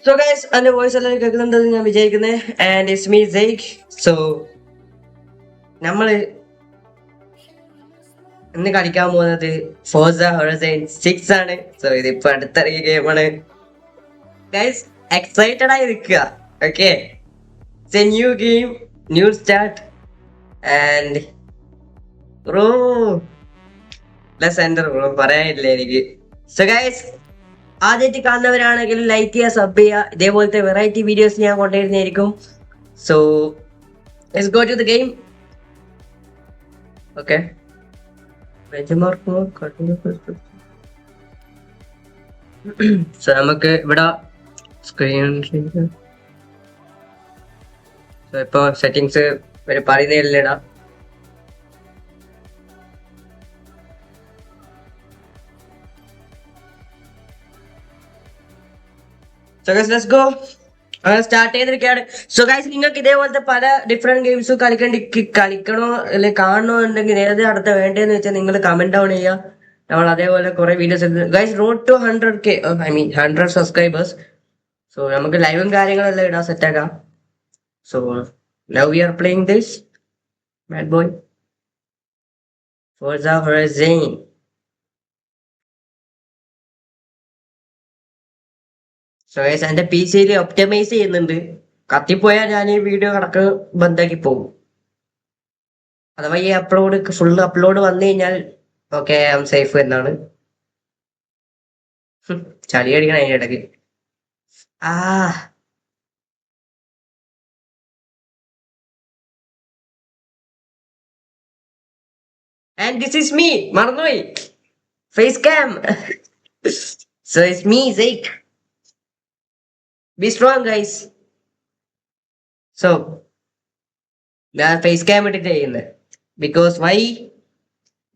So guys എന്റെ voice എല്ലാവരും കേൾക്കുന്നുണ്ടെന്ന് ഞാൻ വിചാരിക്കുന്നത്. And it's me Saikh. So നമ്മള് ഇന്ന് കളിക്കാൻ പോകുന്നത് ഫോർസ ഹൊറൈസൺ 6 ആണ്. സോ ഇതിപ്പോ അടുത്തിറങ്ങിയ ഗെയിമാണ്. ഗൈസ് എക്സൈറ്റഡ് ആയി നിൽക്കുക. Okay, it's A new game, new start and bro centre bro പറയാനില്ല എനിക്ക്. സോ ഗൈസ് ആദ്യമായിട്ട് കാണുന്നവരാണെങ്കിൽ ലൈക്ക് ചെയ്യുക, സബ് ചെയ്യുക. ഇതേപോലത്തെ വെറൈറ്റി വീഡിയോസ് ഞാൻ കൊണ്ടുവരുന്നതായിരിക്കും. So let's go to the game. Okay, so നമുക്ക് ഇവിടെ സ്ക്രീൻ ഇപ്പൊ സെറ്റിങ്സ് ഒരു പറയുന്നില്ല ഇടാം. So guys let's go. അങ്ങനെ സ്റ്റാർട്ട് ചെയ്തിരിക്കുകയാണ്. സോ ഗൈസ് നിങ്ങൾക്ക് ഇതേപോലത്തെ പല ഡിഫറെന്റ് ഗെയിംസും കളിക്കണോ അല്ലെങ്കിൽ കാണണോ ഉണ്ടെങ്കിൽ ഏത് അടുത്ത വേണ്ടതെന്ന് വെച്ചാൽ നിങ്ങൾ കമന്റ് ഡൗൺ ചെയ്യുക. നമ്മൾ അതേപോലെ കുറെ videos guys road to 100K, I mean 100 subscribers. So നമുക്ക് ലൈവും കാര്യങ്ങളെല്ലാം ഇടാൻ സെറ്റാക്കാം. So now we are playing this bad boy Forza Horizon. So guys എന്റെ പി സിയിൽ ഒപ്റ്റിമൈസ് ചെയ്യുന്നുണ്ട്. കത്തിപ്പോയാൽ ഞാൻ ഈ വീഡിയോ കണക്ക് ബന്ധാക്കി പോകും. അഥവാ ഈ ഫുൾ അപ്ലോഡ് വന്നു കഴിഞ്ഞാൽ ഓക്കെ ഐ ആം സേഫ് എന്നാണ്. ചളി അടിക്കണം അതിന്റെ ഇടയ്ക്ക്. Ah and this is me, മറന്നുപോയി face cam. So it's me Saikh. Be strong guys. So ഞാൻ ഫേസ് ക്യാം ഇട്ടിട്ട് ചെയ്യുന്നത്. ബിക്കോസ് വൈ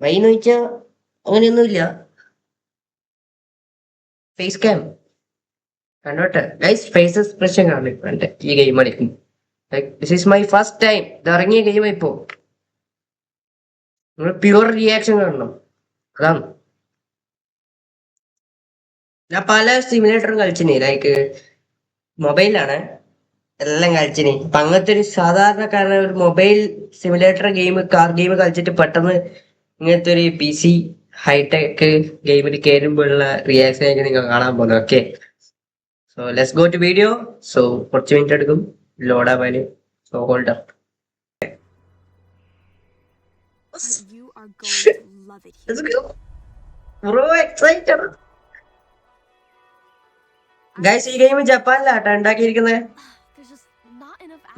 എന്ന് വെച്ചാൽ അങ്ങനെയൊന്നുമില്ല. ഫേസ് ക്യാം കണ്ടോട്ടെ ഗൈസ്. ഫേസ് എക്സ്പ്രഷൻ കാണും എന്റെ ഈ ഗെയിം കളിക്കും. This is my first time. ഇത് ഇറങ്ങിയ ഗെയിം ഇപ്പോ നിങ്ങൾ പ്യുവർ റിയാക്ഷൻ കാണണം. അതാണ് ഞാൻ പല സിമുലേറ്ററും കളിച്ചിന്. ലൈക്ക് മൊബൈലാണ് എല്ലാം കളിച്ചിന്. അപ്പൊ അങ്ങനത്തെ ഒരു സാധാരണക്കാരൻ ഒരു mobile simulator game, car game കളിച്ചിട്ട് പെട്ടെന്ന് ഇങ്ങനത്തെ ഒരു പി സി ഹൈടെക് ഗെയിമിൽ കയറുമ്പോഴുള്ള റിയാക്ഷൻ ആയിരിക്കും നിങ്ങൾ കാണാൻ പോകുന്നത്. Okay, so let's go to video. So കുറച്ച് മിനിറ്റ് എടുക്കും ലോഡ് ആവാന്. So hold up. Bro excited guys. ഈ ഗെയിം ജപ്പാനിലാട്ടോ ഉണ്ടാക്കിയിരിക്കുന്നത്.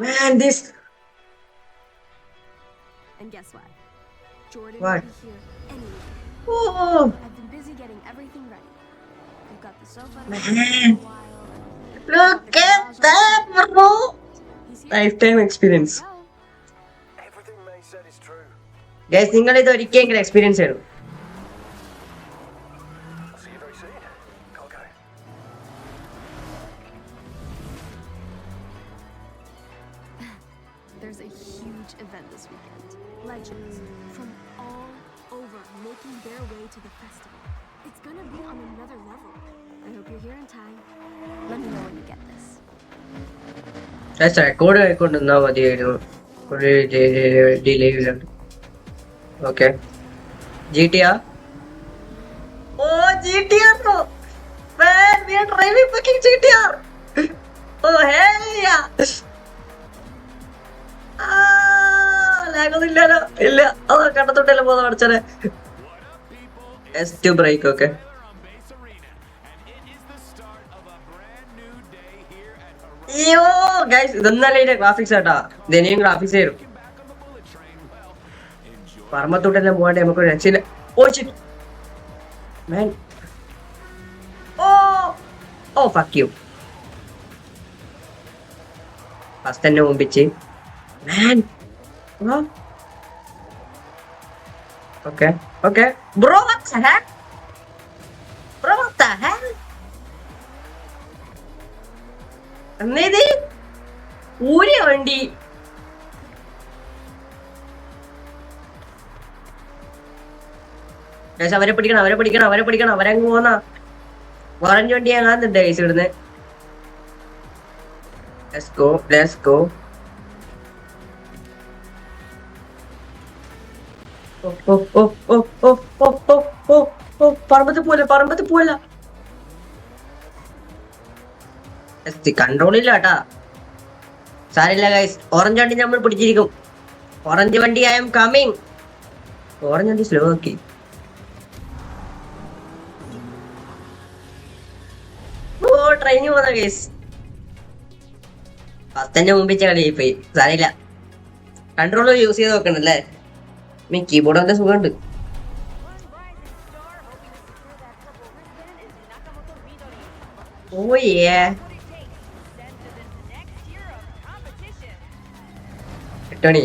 Man, this. And guess what? Jordan What? will be here anyway. Oh, I've been busy getting everything ready. We've got the sofa Man. for a while. look at that, bro. He's here. Lifetime experience. Go. Everything May said is true. Guys നിങ്ങൾ ഇത് ഒരിക്കലെങ്കിലും experience ചെയ്യണം. I'll see you very soon. Gotta go. There's a huge event this weekend. Legends from all over making their way to the festival. It's gonna be on another level. I hope you're here in time. Let me know when you get this. Guys record ആയിക്കൊണ്ടിരുന്നാ മതിയായിരുന്നു. ഒരു delay ഇല്ലാണ്ട്. Okay, GTA. Oh, GTR bro. Man, we are driving fucking GTR. Oh hell yeah. ലാഗൊന്നുമില്ലല്ലോ. ഇല്ല, അത് കണ്ടത്തോട്ടല്ലേ പോകുന്ന പഠിച്ചനെ. S2 break. ഓക്കെ, അയ്യോ ഗൈസ് ഇതൊന്നല്ല ഇതിന്റെ ഗ്രാഫിക്സ് ആട്ടാ. ഇതിനെയും ഗ്രാഫിക്സ് തരും. പറമ്പത്തോട്ടെല്ലാം പോകാണ്ട് നമുക്ക് രക്ഷയില്ല. Oh shit. Man. Oh fuck you. First തന്നെ മുമ്പിച്ച്. Man. Okay. Bro, what the heck? എന്നേത് ഊരിയ വണ്ടി. അവരെ പിടിക്കണം അവരങ്ങ് പോന്ന ഓറഞ്ച് വണ്ടി ഞാൻ കാണുന്നുണ്ട് ഗൈസ് ഇവിടുന്ന്. Let's go, let's go. Oh, oh, oh, oh, oh, oh, oh, oh, oh. പറമ്പത്ത് പോലെ കൺട്രോൾ ഇല്ല കേട്ടാ. സാരില്ല ഗൈസ്, ഓറഞ്ച് വണ്ടി നമ്മൾ പിടിച്ചിരിക്കും. ഓറഞ്ച് വണ്ടി ഐ എം കമ്മിങ്. ഓറഞ്ച് വണ്ടി സ്ലോ ആക്കി. ഓ ട്രെയിനിൽ പോന്ന ഗൈസ്. ഫസ്റ്റിന്റെ മുമ്പിച്ച കളി പോയി. സാരില്ല, കൺട്രോൾ യൂസ് ചെയ്ത് നോക്കണല്ലേ. മീ കീബോർഡ് നല്ല സുഖമുണ്ട്. ഓ ടോണി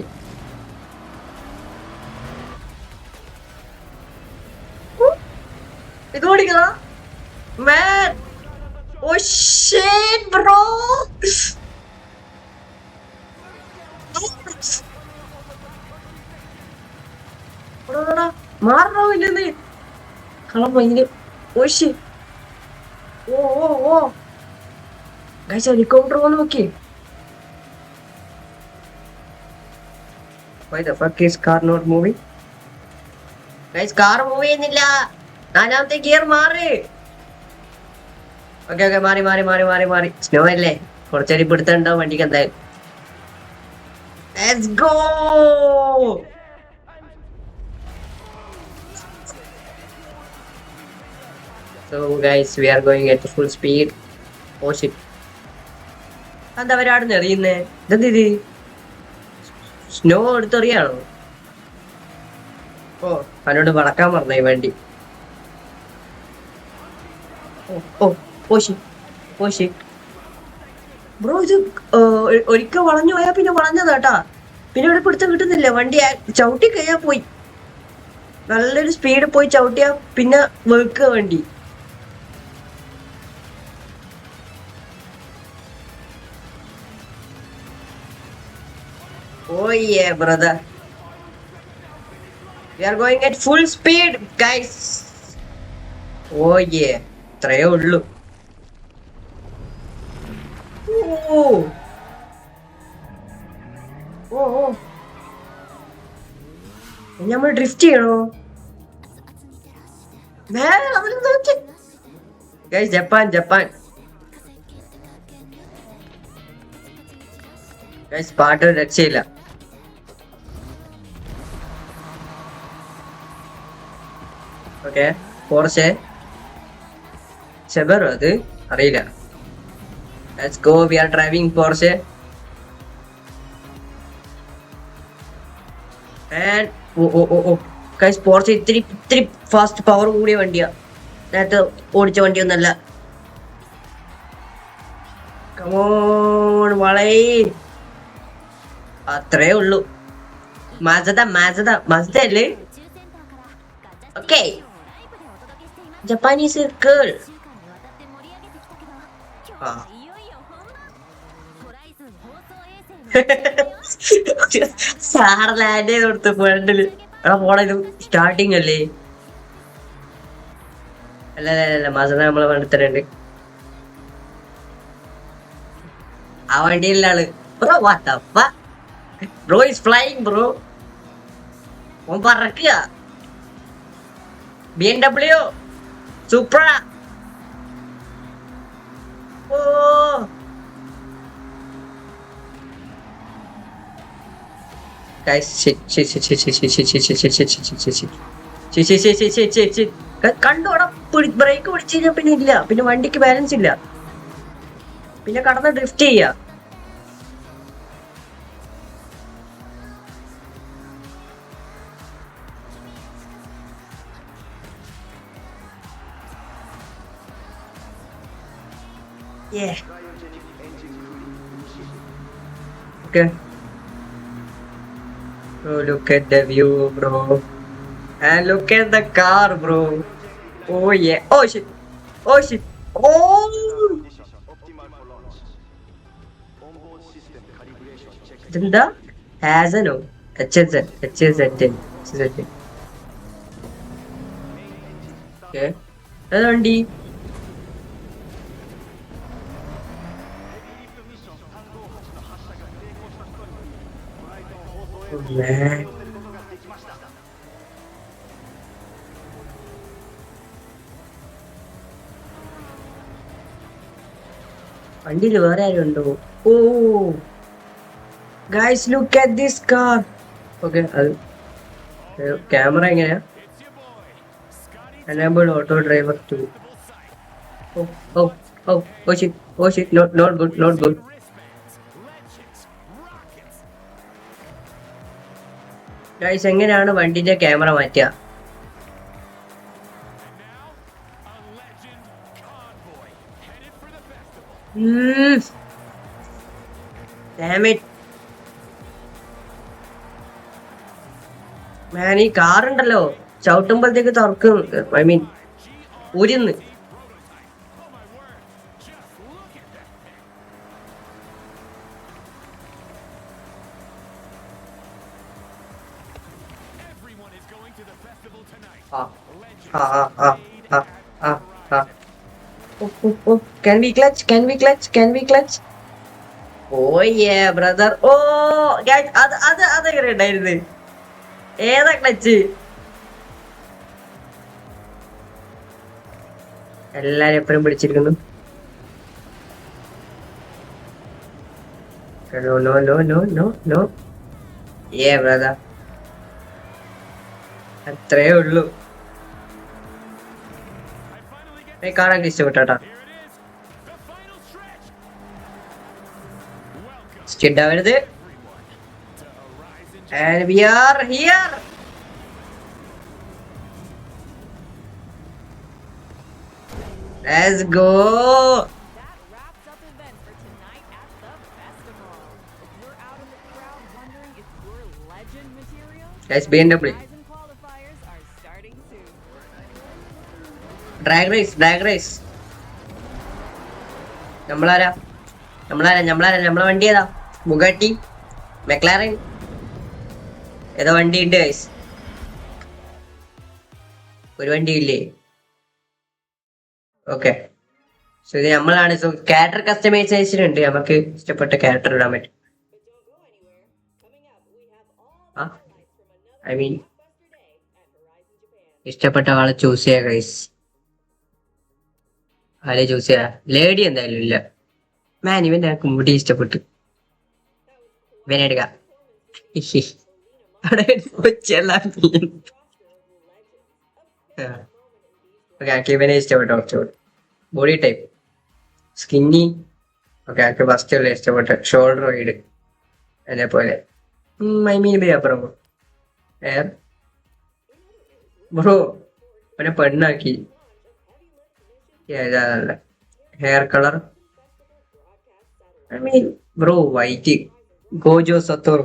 ഇത് ഓടിക്കണോ man? Oh shit bro. മാറണോ ഇല്ലെന്ന് കളം ഇതിന്. ഓ shit. ഓ ഗൈസ് ഹെലികോപ്റ്റർ വന്ന് നോക്കി. Why the fuck is car not moving? Guys, car move ചെയ്യുന്നില്ല. നാലാമത്തെ ഗിയർ മാറി. ഓക്കെ മാറി. സ്നോ അല്ലേ, കുറച്ചൊരു പിടുത്തുണ്ടാവും വണ്ടിക്ക് എന്തായാലും. Let's go. So guys, we are going at full speed. Oh shit. എന്താ അവരാടുന്ന് എറിയുന്നേ? ഇതെന്ത് സ്നോ എടുത്തെറിയാണോ? ഓ അവനോട് വളക്കാൻ പറഞ്ഞ ഈ വണ്ടി. ബ്രോ ഇത് ഒരിക്കൽ വളഞ്ഞു പോയാ പിന്നെ വളഞ്ഞതാട്ടാ. പിന്നെ ഇവിടെ പിടുത്തം കിട്ടുന്നില്ല. വണ്ടി ചവിട്ടി കഴിയാ പോയി. നല്ലൊരു സ്പീഡ് പോയി ചവിട്ടിയാ പിന്നെ വെക്കുക വണ്ടി. Oh yeah, brother. We are going at full speed, guys. Oh yeah. ഇത്രയേ ഉള്ളൂ. നമ്മൾ ഡ്രിഫ്റ്റ് ചെയ്യണോ? ഗൈസ് ജപ്പാൻ ഗൈസ് പാട്ട് രക്ഷയില്ല. ഓക്കെ പോർഷെ ചെബറോ അത് അറിയില്ല. Let's go, we are driving Porsche. And guys, Porsche ഇത്തിരി ഫാസ്റ്റ് പവർ കൂടിയ വണ്ടിയാ. നേരത്തെ ഓടിച്ച വണ്ടിയൊന്നല്ല. Come on, വളേ അത്രേ ഉള്ളൂ. Mazda അല്ലേ? Okay. Japanese girl. Sir land ചെയ്ത് കൊടുത്തു ഫ്രണ്ടില്. പോണത് സ്റ്റാർട്ടിങ് അല്ലേ? അല്ല മസന നമ്മളെ വണ്ടിത്തരുണ്ട്. ആ വണ്ടിയിലുള്ള ആള് bro what the fuck bro is flying bro. ഓൻ പറക്കുക. BMW Supra. Guys, കണ്ടോടാ, ബ്രേക്ക് പിടിച്ചു കഴിഞ്ഞാൽ പിന്നെ ഇല്ല, പിന്നെ വണ്ടിക്ക് ബാലൻസ് ഇല്ല, പിന്നെ കടന്ന് ഡ്രിഫ്റ്റ് ചെയ്യാ. Yeah. Okay. Oh, look at the view, bro. And look at the car, bro. Oh yeah. Oh shit. Oh shit. Oh. Dinda has a no. HZ. Okay. Andy. Man. വണ്ടിയിൽ വേറെ ആരും ഉണ്ടോ? Oh guys look at this car. Okay, അത് camera എങ്ങനെയാ? Enable auto driver 2. Oh, oh, oh, oh shit, oh shit, not good, not good. Guys, എങ്ങനെയാണ് വണ്ടിന്റെ camera മാറ്റുക? Damn it. Man, ഈ കാറുണ്ടല്ലോ ചവിട്ടുമ്പോഴത്തേക്ക് തുറക്കും. ഐ മീൻ ഊരിന്ന്. Can we clutch? Can we clutch? Can we clutch? Oh yeah, brother. Oh, guys, അതെങ്ങനെ ഉണ്ടായിരുന്നു? ഏതാ ക്ലച്ച്? എല്ലാരും എപ്പോഴും പിടിച്ചിരിക്കുന്നു. No, no, no, no, no, no. Yeah, brother. അത്രേ ഉള്ളൂ. കാണാൻ ഇഷ്ടപ്പെട്ടാ. സ്റ്റിഡാവരുത്. And we are here. Let's go. That wraps up events for tonight at the festival. If you're out in the crowd wondering if you're legend material, Guys, BMW. guys and qualifiers are starting soon. Drag race. നമ്മളെ വണ്ടി ഏതാ? Bugatti, McLaren, ഏതോ വണ്ടി ഉണ്ട് guys. ഒരു വണ്ടി ഇല്ലേ? Okay, so ഇത് നമ്മളാണ്. സോ ക്യാരക്ടർ കസ്റ്റമൈസേഷൻ ഉണ്ട്, നമുക്ക് ഇഷ്ടപ്പെട്ട ക്യാരക്ടർ ഇടാൻ പറ്റും. ഐ മീൻ ഇഷ്ടപ്പെട്ട ആളെ ചൂസ് ചെയ്യാ ഗൈസ്. ആരെ ചൂസ് ചെയ്യാ? ലേഡി എന്തായാലും ഇല്ല. മാൻ, ഇവന്റെ എനിക്ക് മുടി ഇഷ്ടപ്പെട്ടു. ഇവനെ എടുക്കാം. ഇവനെ ഇഷ്ടപ്പെട്ടു. കുറച്ചുകൂടി ബോഡി ടൈപ്പ് സ്കിന്നി. ഓക്കെ, എനിക്ക് ഫസ്റ്റ് ഉള്ള ഇഷ്ടപ്പെട്ട ഷോൾഡർ വൈഡ് അതേപോലെ. ഐ മീൻ ബ്രോ ബ്രോ അവനെ പെണ്ണാക്കി. ഏതാണല്ല hair colour. I mean bro white Gojo Satoru.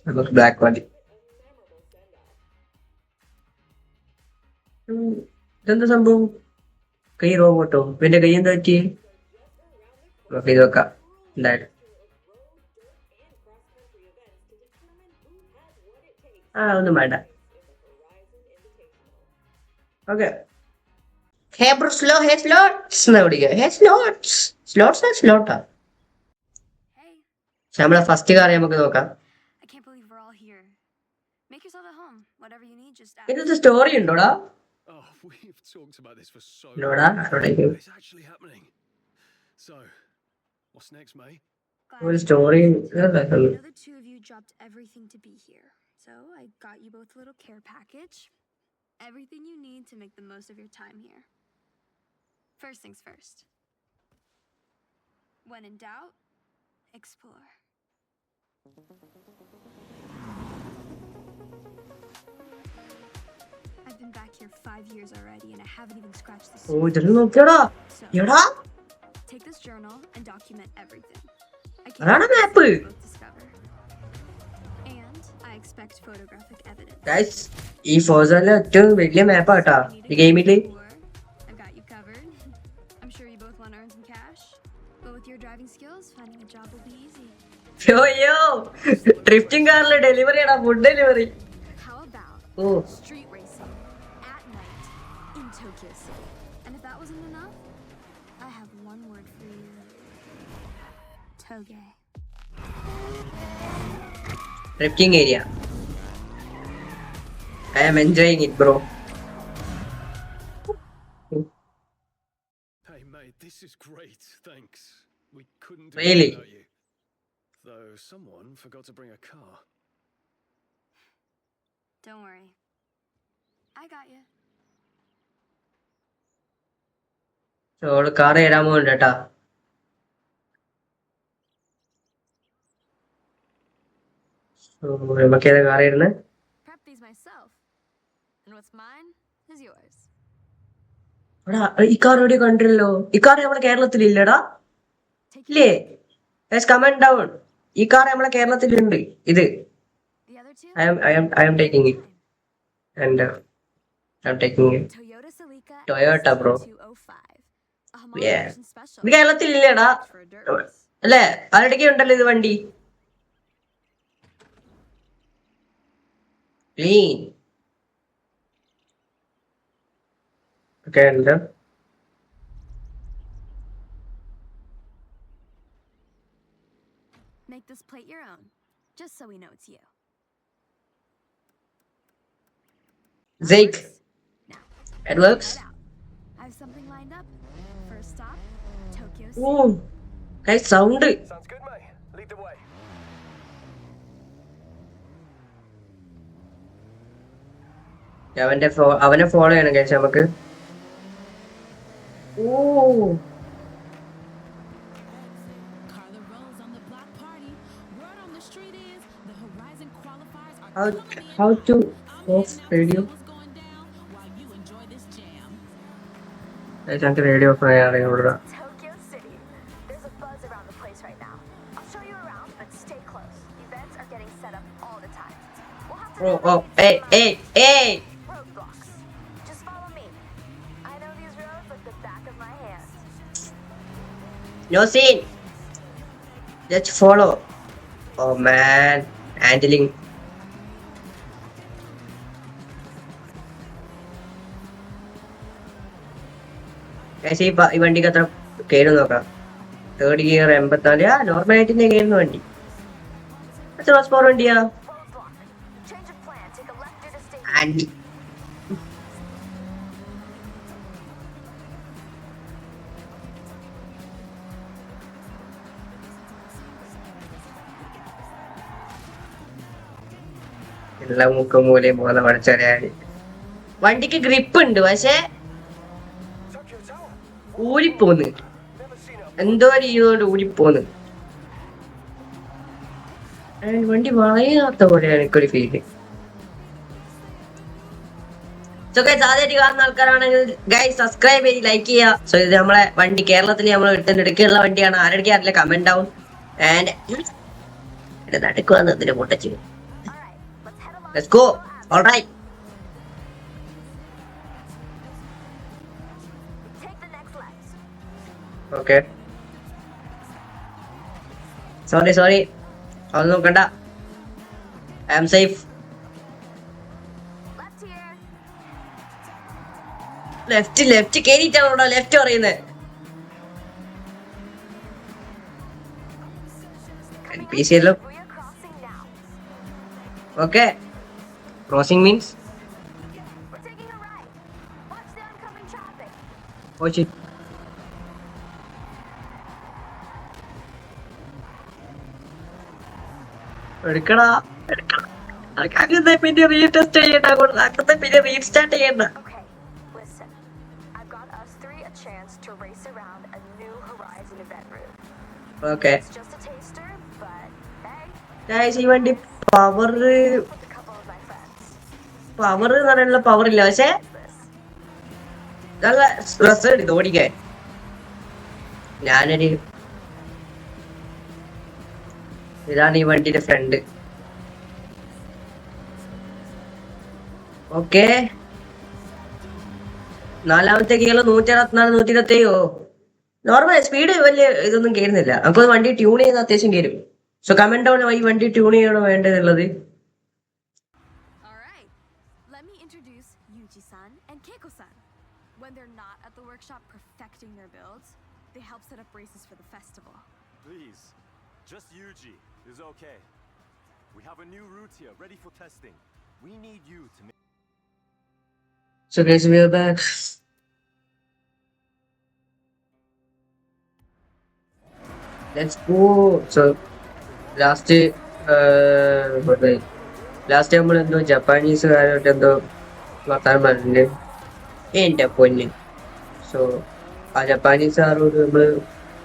നമുക്ക് ബ്ലാക്ക് മതി. ഇതെന്താ സംഭവം? കൈ റോബോട്ടോ? ഇവന്റെ കൈ എന്താ പറ്റി? നമുക്ക് ഇത് വെക്കാം എന്തായാലും. ഒന്നും വേണ്ട. ഓക്കെ, ഹേ ബ്രോ സ്ലോ, ഹേ സ്ലോട്ട്സ് എന്നാ വിളിക്കുക. ഹേ സ്ലോട്ട്സ്, സ്ലോട്ടാ. Hey, നമ്മളെ ഫസ്റ്റ് കാർ നമുക്ക് നോക്കാം. I can't believe we're all here. Make yourself at home. Whatever you need, just ask. ഇതിന്റെ സ്റ്റോറി ഉണ്ടോടാ? Oh, we've talked about this for so നോടാ long. But it's actually happening. So, what's next, mate? Glad ഒരു you story. I know the two of you dropped everything to be here, so I got you both a little care package. Everything you need to make the most of your time here. First things first. When in doubt, explore. I've been back here 5 years already and I haven't even scratched the uh surface. ഇതിൽ നോക്കിയോടാ. So, എടാ take this journal and document everything. I അതാണ് can't map. wait to both discover. And I expect photographic evidence. Guys, ഈ ഫോസറിലെ ഏറ്റവും വലിയ മാപ്പാട്ടാ ഈ ഗെയിമില്. I've got you covered. I'm sure you both want to earn some cash. But with your driving skills, finding a job will be easy. Yo drifting കാറിലെ delivery ആടാ, food delivery. How about uh street racing at night in Tokyo City? And if that wasn't enough, I have one word for you. Toge. Drifting area. I am enjoying it, bro. Hey, mate, this is great. Thanks. We couldn't do Really? it without you. Though someone forgot to bring a car. Don't worry. I got you. So, car തരാൻ പോകുന്നുണ്ട് കേട്ടാ. So, നമുക്ക് ഏതാ car ഇടുന്നത്? Prep these myself. And what's mine is yours. ഈ car എവിടെ കണ്ടില്ലല്ലോ. ഈ കാർ നമ്മളെ കേരളത്തിലില്ലടാ. Take ഇല്ലേ? Comment down. ഈ കാർ നമ്മളെ കേരളത്തിലുണ്ട്. ഇത് the other two. I am taking it. And I'm taking it. Toyota Celica Toyota, bro. ST205. A Yeah. homologation special. ഇത് കേരളത്തിലില്ലടാ. For a dirt race. അല്ലേ? ആരുടെയൊക്കെ ഉണ്ടല്ലോ ഇത് വണ്ടി. Clean. Okay, and Make this plate your own, just so we know it's you. Zeke. Now, It works. head out. I have something lined up. First stop, Tokyo City. Oh, guys, sound. Sounds good, mate. Lead the way. അവനെ follow ചെയ്യണം കഴിച്ച നമുക്ക്. ഓ Carla Rose on the block party. Word on the street is the Horizon qualifiers are how coming in. how to I'm off heading radio. out to see what's going down while you enjoy this jam. എനിക്ക് radio of ചെയ്യാൻ അറിയുള്ളൂ. Tokyo City. There's a buzz around the place right now. I'll show you around, but stay close. Events are getting set up all the time. We'll have to Oh, hey. roadblocks. Just follow me. I know these roads like the back of my hand. No scene. Just follow. Oh man, handling. Guys, ഈ വണ്ടിക്ക് അത്ര കയറി നോക്കാം. 3rd gear 84. നോർമലായിട്ട് തന്നെ കയറുന്ന വണ്ടി. എത്ര ഹോഴ്സ് പവർ വണ്ടിയാ? Roadblock. Change of plan. Take a left near the station. And എല്ലാം മുക്കും മൂലയും പോലെ പഠിച്ചറിയാന്. വണ്ടിക്ക് ഗ്രിപ്പ് ഉണ്ട്, പക്ഷെ Tokyo Tower. ഊരിപ്പോന്ന്. Never seen it. എന്തോ രീതികൊണ്ട് ഊരിപ്പോന്ന്. വണ്ടി വളയാത്ത പോലെയാണ് എനിക്കൊരു ഫീല്. സോ ഗൈസ്, ആദ്യമായിട്ട് കാണുന്ന ആൾക്കാരാണെങ്കിൽ ഗൈസ് സബ്സ്ക്രൈബ് ചെയ്ത് ലൈക്ക് ചെയ്യുക. സോ ഇത് നമ്മളെ വണ്ടി കേരളത്തിൽ നമ്മൾ എടുക്കുന്ന വണ്ടിയാണ്. ആരുടെ അറിയില്ല, കമന്റ് ഡൗൺ. ആൻഡ് നടക്കുവാന്ന് അതിന്റെ പൊട്ടച്ചു. Alright, let's head along. Let's go. Alright. Take the next left. Okay, sorry അത് നോക്കണ്ട. I am safe. Left here. Left കേറിയിട്ടാണോ ലെഫ്റ്റ് പറയുന്നത്? PC yellow. We are crossing now. Okay. Crossing means? We're taking a right. Watch the oncoming traffic. Oh shit. എടുക്കടാ. അങ്ങനെ പിന്നെ retest ചെയ്യണ്ട, അങ്ങനെ പിന്നെ റീസ്റ്റാർട്ട് ചെയ്യണ്ട. Okay, listen. I've got us three a chance to race around a new Horizon event route. Okay It's just a taster, but hey, guys, ഈ വണ്ടി power with a couple of my friends. എന്ന് പറയാനുള്ള power ഇല്ല, പക്ഷെ This. നല്ല രസമുണ്ട് ഇത് ഓടിക്കാൻ. ഞാനൊരു ഇതാണ് ഈ വണ്ടിയുടെ ഫ്രണ്ട്. ഓക്കെ, 4ാമത്തെ ഗിയർ 164 127. നോർമൽ സ്പീഡ് വലിയ ഇതൊന്നും കയറുന്നില്ല. നമുക്ക് വണ്ടി ട്യൂൺ ചെയ്യുന്ന അത്യാവശ്യം കയറും. സോ കമന്റ് ഡൗൺ ഈ വണ്ടി ട്യൂൺ ചെയ്യണോ വേണ്ടതുള്ളത്. Alright, let me introduce Yuji-san and Keiko-san. When they're not at the workshop perfecting their builds, they help set up races for the festival. Please, just Yuji is okay. We have a new route here, ready for testing. We need you to make. So guys, we are back. Let's go. So last നമ്മൾ എന്തോ ജപ്പാനീസുകാരോട്ട് എന്തോ വർത്താനം പറഞ്ഞിട്ടുണ്ട് എന്റെ പൊന്ന്. So ആ ജപ്പാനീസുകാരോട് നമ്മള്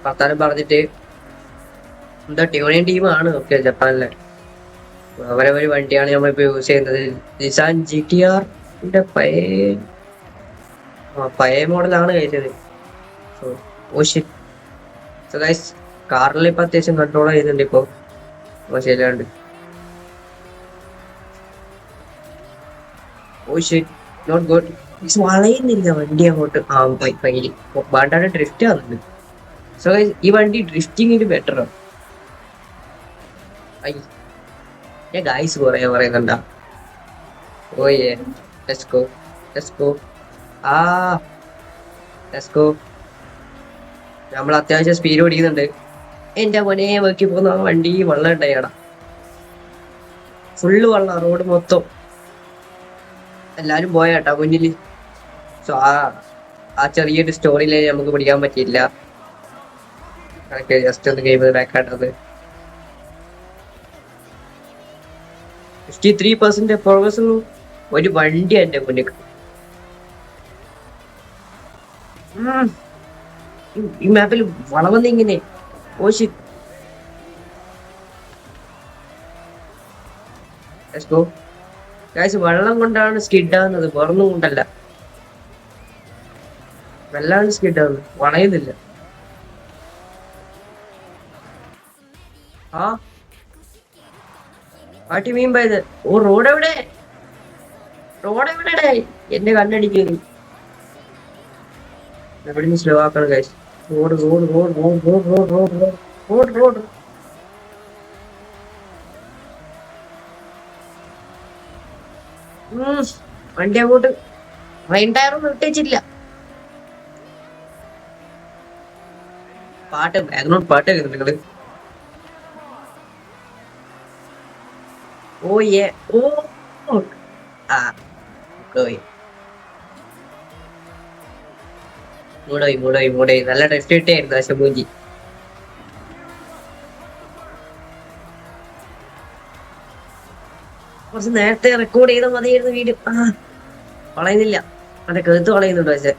വർത്താനം പറഞ്ഞിട്ട് എന്തോ ട്യൂണിങ് ടീമാണ്. ഓക്കെ, ജപ്പാനിലെ അവരവര് വണ്ടിയാണ് നമ്മളിപ്പോ യൂസ് ചെയ്യുന്നത്. നിസാൻ GTR പഴയ മോഡലാണ് കഴിച്ചത്. സോ സോ ഗൈസ്, കാറിൽ ഇപ്പൊ അത്യാവശ്യം കൺട്രോൾ ചെയ്യുന്നുണ്ട് ഇപ്പൊ ശരിയാണ്ട്. Not good. വളയുന്നില്ല വണ്ടി അങ്ങോട്ട്. വേണ്ടാണ്ട് ഡ്രിഫ്റ്റ് ആവുന്നുണ്ട്. സോ ഗൈസ്, ഈ വണ്ടി ഡ്രിഫ്റ്റിങ്ങിന് ബെറ്ററാണ്. ഞാൻ ഗൈസ് പറയാൻ പറയുന്നുണ്ടാ. ഓയേ, ലെറ്റ്സ് ഗോ. Let's go. നമ്മൾ അത്യാവശ്യം സ്പീഡ് ഓടിക്കുന്നുണ്ട്. എന്റെ മോനെ വെക്കി പോകുന്ന വണ്ടി വെള്ളം ഉണ്ടായിടാ. ഫുള്ള് വെള്ളം, റോഡ് മൊത്തം. എല്ലാരും പോയാട്ടാ മുന്നില്. സോ ആ ചെറിയൊരു സ്റ്റോറി ലൈൻ നമുക്ക് പിടിക്കാൻ പറ്റിയില്ല. ജസ്റ്റ് ഒന്ന് ഗെയിം ബാക്കാട്ടത്. 53% പ്രോഗ്രസ്. ഒരു വണ്ടി എന്റെ മുന്നിൽ. ഈ മാപ്പിൽ വളവന്ന് ഇങ്ങനെ വെള്ളം കൊണ്ടാണ് സ്കിഡ് ആവുന്നത്, വേറൊന്നും കൊണ്ടല്ല. വെള്ളമാണ് സ്കിഡ് ആവുന്നത്, വളയുന്നില്ല. What you mean by that? ഓ, റോഡ് എവിടെ എന്റെ കണ്ണടിക്കുന്നു. എവിടെയും സ്ലോ ആക്കണം ഗൈസ്. റോഡ് വണ്ടി അങ്ങോട്ട് റൈൻ ടയറൊന്നും ഇട്ടിച്ചില്ല. ബാക്ക്ഗ്രൗണ്ട് പാട്ട് കേൾക്കുന്നു നിങ്ങള്. മൂടോയി നല്ല ടെസ്റ്റ് കിട്ടിയായിരുന്നു അശമൂഞ്ചി. കുറച്ച് നേരത്തെ റെക്കോർഡ് ചെയ്ത മതിയായിരുന്നു വീഡിയോ. വളയുന്നില്ല, അതെ കേത്ത് വളയുന്നുണ്ട്. പക്ഷെ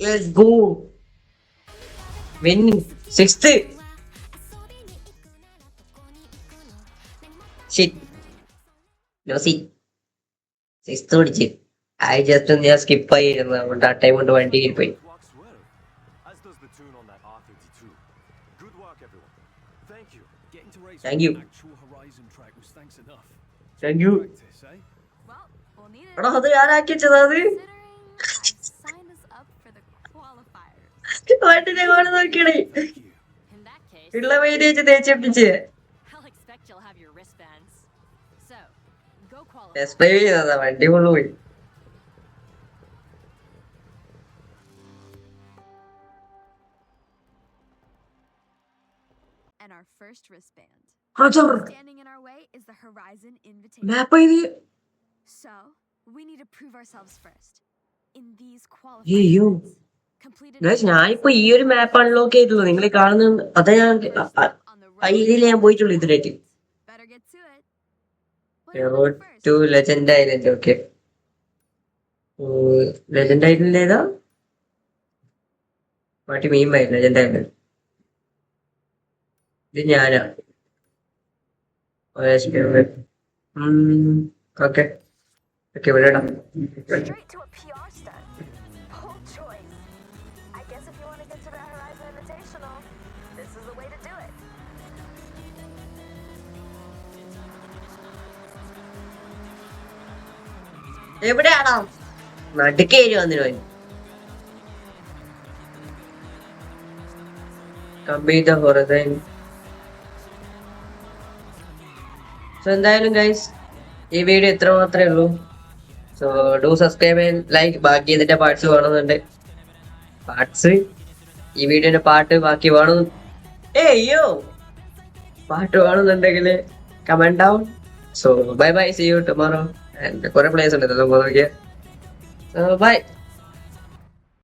let's go. Winning 6th. Shit. No see. 6th ഓടിച്ച്. ഞാൻ സ്കിപ്പ് ആയിരുന്നു. അതുകൊണ്ട് ആ ടൈം കൊണ്ട് വണ്ടി പോയി. Works well, as does the tune on that R32. Good work, everyone. Thank you. Getting to race Thank you. on actual Horizon track was thanks enough. Thank you. Practice, eh? Well, we'll need it. എടാ, അത് ഞാനാക്കി വെച്ചതാ. അത് Considering I signed us up for the qualifiers. വണ്ടിനെ കൊണ്ട് നോക്കിയടേ. Thank you. In that case, ഉള്ള weight തേച്ചപ്പിച്ച് I'll expect you'll have your wristbands. So, go qualify. Test drive ചെയ്തതാ, വണ്ടി ഫുള്ള് പോയി. And our first wristband. അച്ചോർ Standing in our way is the Horizon Invitation. മാപ്പ് ചെയ്ത്. So, we need to prove ourselves first. In these അയ്യോ qualifiers. Completed guys, ഞാനിപ്പോ ഈ ഒരു മാപ്പ് unlock ചെയ്തിട്ടുള്ളൂ. നിങ്ങൾ കാണുന്നുണ്ട്. അതാ ഞാൻ on the ആ road. രീതിയിൽ ഞാൻ പോയിട്ടുള്ളൂ ഇതിലേക്ക്. Better get to it. What do you road want first? To legend island. Okay, legend island ഏതാ? What'd mean by legend island. ഇത് ഞാനാ. ഓക്കെ ഇവിടെ ഇടാം. Straight to a PR stunt. Bold choice. I guess if you want to get to that Horizon Invitational, this is the way to do it. എവിടെയാണോ നടുക്കേരി വന്നിരുന്നു. Complete the horizon. So എന്തായാലും guys, ഈ video ഇത്ര മാത്രമേ ഉള്ളൂ. So do subscribe and like. ബാക്കി ഇതിന്റെ parts കാണുന്നുണ്ട്. പാർട്സ് ഈ വീഡിയോന്റെ പാട്ട് ബാക്കി വേണം ഏയ്യോ പാട്ട് വേണമെന്നുണ്ടെങ്കിൽ comment down. So bye bye, see you tomorrow. കുറെ പ്ലേസ് ഉണ്ട് നോക്കിയാ. ബൈ.